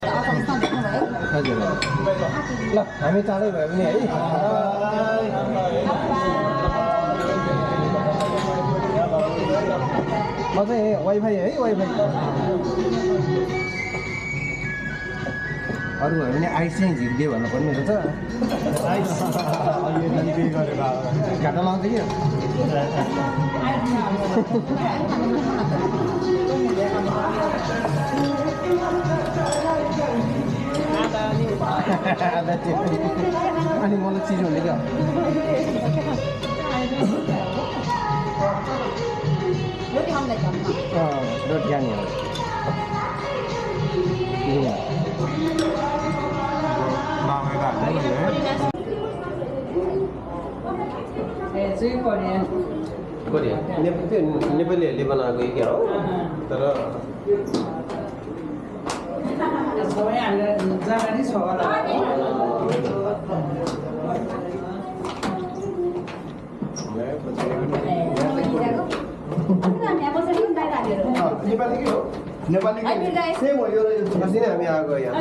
हजुर ल हामी टाढै भयो भने है म चाहिँ वाइफाई है वाइफाई अरू भयो भने आइस चाहिँ झिक्दियो भन्नुपर्ने रहेछ घाटा लाउँछ कि अनि मलाई चिज हुने क्या रोटी खाने हो कोरिया नेपालीहरूले बनाएको क्या हो तर नेपाली सेम हो यो हामी आएको यहाँ